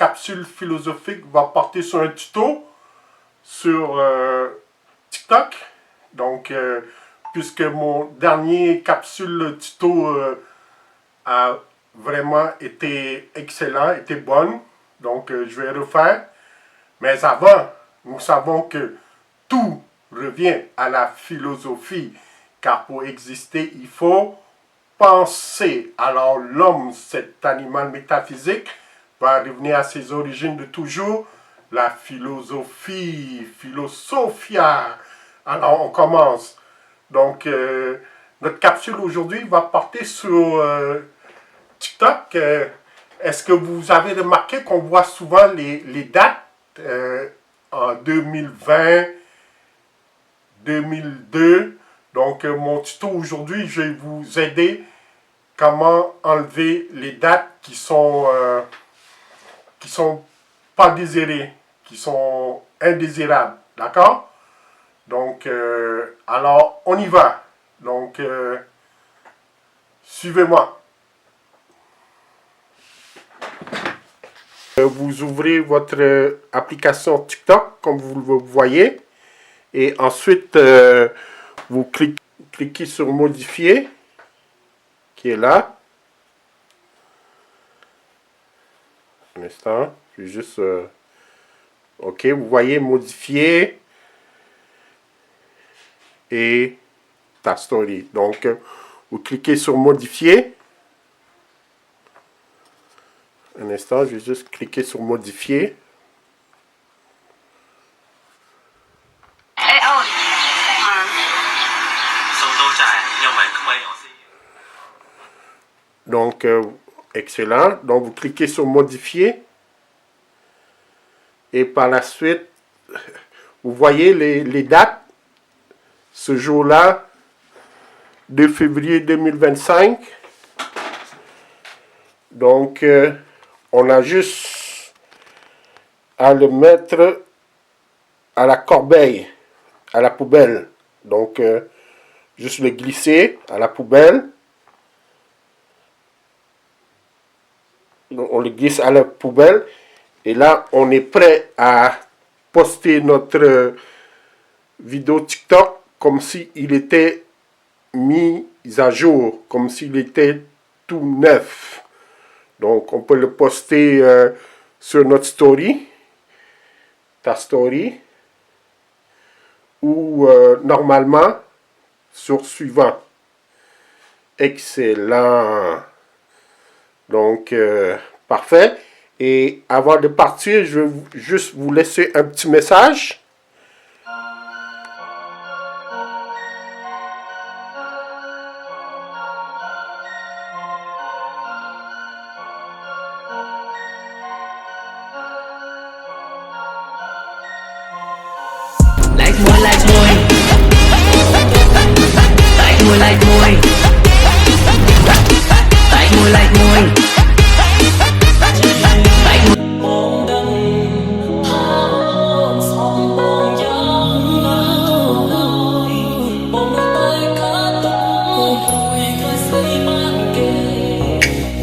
capsule philosophique va porter sur un tuto sur TikTok. Donc, puisque mon dernier capsule tuto a vraiment été excellent, était bonne. Donc, je vais refaire. Mais avant, nous savons que tout revient à la philosophie. Car pour exister, il faut penser. Alors, l'homme, cet animal métaphysique, va revenir à ses origines de toujours. La philosophie, philosophia. Alors, on commence. Donc, notre capsule aujourd'hui va porter sur TikTok. Est-ce que vous avez remarqué qu'on voit souvent les dates en 2020, 2002. Donc, mon tuto aujourd'hui, je vais vous aider comment enlever les dates qui sont pas désirées, qui sont indésirables. D'accord? Donc, alors, on y va. Donc, suivez-moi. Vous ouvrez votre application TikTok, comme vous le voyez. Et ensuite, vous cliquez sur modifier, qui est là. Un instant, je vais juste... OK, vous voyez modifier et ta story. Donc, vous cliquez sur modifier. Un instant, je vais juste cliquer sur modifier. Donc, excellent. Donc, vous cliquez sur modifier. Et par la suite, vous voyez les dates. Ce jour-là, 2 février 2025. Donc, on a juste à le mettre à la corbeille, à la poubelle. Donc, juste le glisser à la poubelle. Donc, on le glisse à la poubelle. Et là, on est prêt à poster notre vidéo TikTok comme s'il était mis à jour, comme s'il était tout neuf. Donc, on peut le poster sur notre story, ta story, ou normalement sur suivant. Excellent. Donc, parfait. Et avant de partir, je vais juste vous laisser un petit message. Like more, like more. Like more, like more. Like more, like more.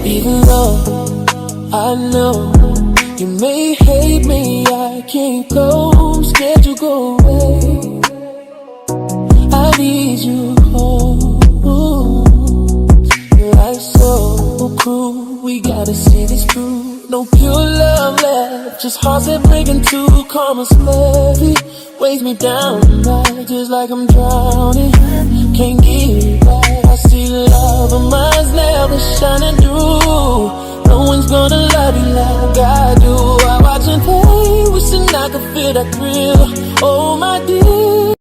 Even though I know you may hate me, I can't go, I'm scared you go away. I need you home. Life's so cruel, we gotta see this through. No pure love left, just hearts that break into karma's levy. Weighs me down tonight, just like I'm drowning. Can't get it right, I see love, but mine's never shining through. No one's gonna love you like I do. I watch and play, wishing I could feel that thrill. Oh my dear.